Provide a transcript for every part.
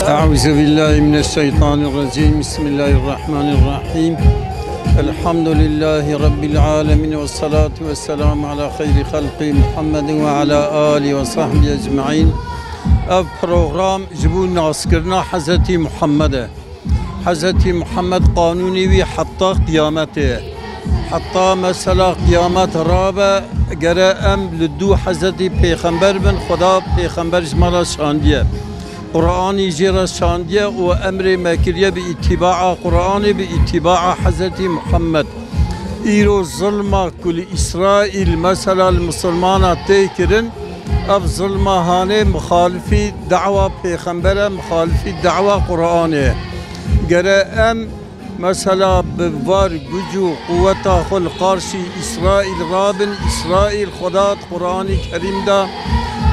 أعوذ بالله من الشيطان الرجيم. بسم الله الرحمن الرحيم. الحمد لله رب العالمين والصلاة والسلام على خير خلق محمد وعلى آله وصحبه أجمعين. اف پروگرام جبو ناسکرنا حضرت محمد. حضرت محمد قانونی وی حتی قیامته، حتی مثلا قیامت رابع گره ام لدو حضرت پیغمبر بن خدا پیغمبر جمالا شاندیه، قرآنی جرا شاندیه و امر مکریه به اتباع قرآن به اتباع حضرت محمد. ایرو ظلم کل اسرائیل مثلا المسلمان تیکرن اف ظلم هانه مخالفی دعوه پیغمبر، مخالفی دعوه قرآنه. گره ام مثلا بوار گجو قوتا خل قارشی اسرائیل رابن اسرائیل خدا قرآن کریم دا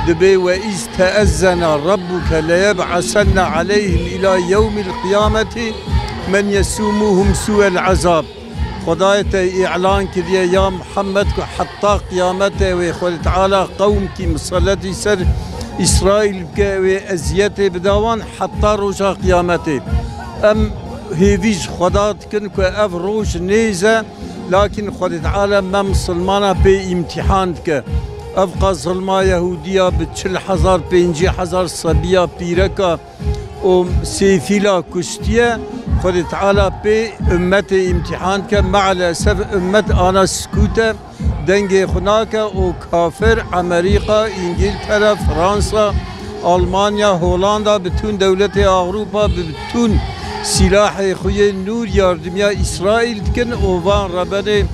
دبي وإذ تأذن ربك ليبعثن عليهم إلى يوم القيامة من يسومهم سوء العذاب. خدایت اعلان کردیه یا محمد که حتی قیامت و خود تعالی قوم کی مسلطی سر اسرائیل که و اذیت بدوان حتی روز قیامت. ام هیویج خدا کن که اف روز نیزه، لكن خود تعالی ما مسلمانا به امتحان که افقا ظلما یهودیا به 40,000 50,000 صبیه پیرکا و سیفیلا کشتیه. خود تعالی به امت امتحان که مع الاسف امت آنا سکوته دنگ خناکه و کافر امریکا انگلترا فرانسا آلمانیا هولاندا بتون دولت اروپا بتون سلاح خوی نور یاردمیا اسرائیل کن و وان ربنه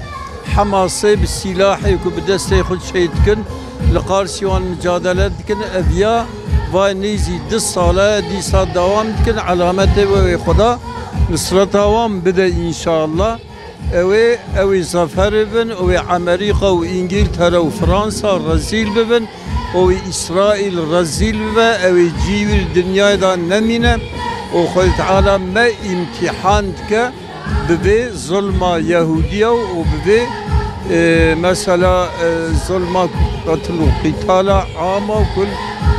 حماسه بسلاحی که به دست خود شهید کن لقارسیوان مجادله کن اویا و نیزی 10 ساله دیسا دوام کن علامت و خدا نصرت وام بده انشاءالله. اوی ظفر بن اوی امریکا و انگلترا و فرانسا رزیل ببن اوی اسرائیل رزیل ببن اوی جیور دنیای دا نمینه و خود تعالی ما امتحان که ببه ظلم یهودیا و ببه مثلا ظلم قتل و قتال عام و کل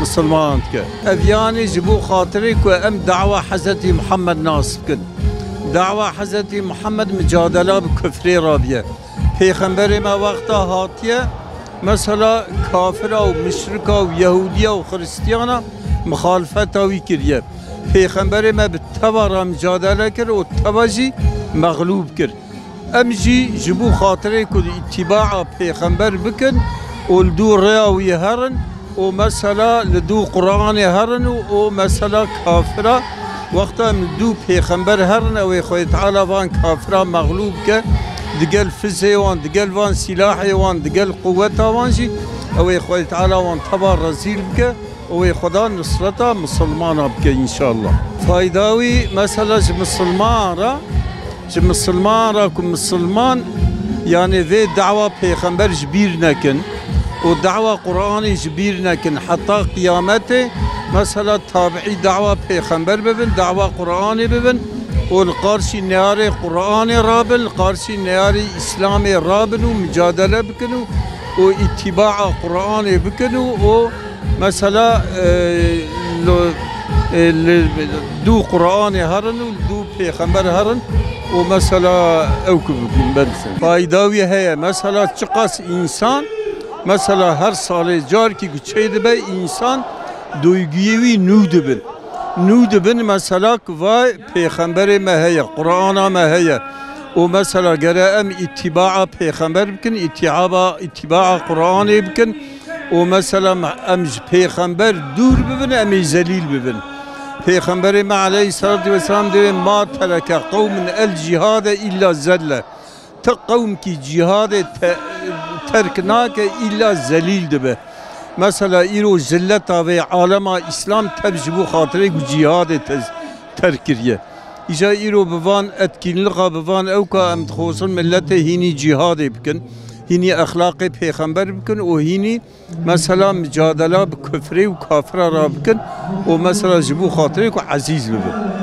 مسلمان که اویانی جبو خاطری که ام دعوه حضرت محمد ناصب کن. دعوه حضرت محمد مجادله بکفر رابیه. پیغمبر ما وقتا هاتیه مثلا کافر و مشرک و یهودیا و خریستیانا مخالفت وی کریه. پیغمبر ما به تبارا مجادله کرد و تباجی مغلوب کرد. امجی جبو خاطره که اتباع پیغمبر بکن و لدو ریاوی هرن و مثلا لدو قرآن هرن و مثلا کافره وقتا لدو پیغمبر هرن و خود تعالی وان کافره مغلوب که دگل فزه وان دگل وان سلاحی وان دگل قوتا وانجی و خود تعالی وان تبار رزیل بکه و خدا نصرتا مسلمان بکه انشاءالله. فایداوی مثلا مسلمان را که مسلمان یعنی وی دعوه پیغمبر جبیر نکن و دعوه قرآنی جبیر نکن حتی قیامت مثلا تابعی دعوه پیغمبر ببن دعوه قرآنی ببن و القارشی نیار قرآن رابن القارشی نیار اسلام رابن و مجادله بکنو و اتباع قرآن بکنو و مثلا دو قرآن هرن و دو پیغمبر هرن و مثلا اوکو بکنن. فایداوی هیا مثلا چقاس انسان مثلا هر سال جار کی گچه دبه انسان دویگیوی نود بن مثلا و پیغمبر ما هیا قرآن ما هیا و مثلا گره ام اتباع پیغمبر بکن اتباع قرآن بکن و مثلا ام پیغمبر دور ببن ام ذلیل ببن. پیغمبر ما علیه الصلاة والسلام دیوه ما ترک قوم الجهاد الا زله. تا قوم کی جهاد ترک ناکه الا ذلیل دبه. مثلا ایرو ذلت و عالم اسلام تبجبو خاطره که جهاد ترک کریه. ایجا ایرو بوان اتکینلقا بوان اوکا ام تخوصن ملت هینی جهاد بکن، هینی اخلاق پیغمبر بکن و هینی مثلا مجادله بکفره و کافره را بکن و مثلا جبو خاطره که عزیز ببن.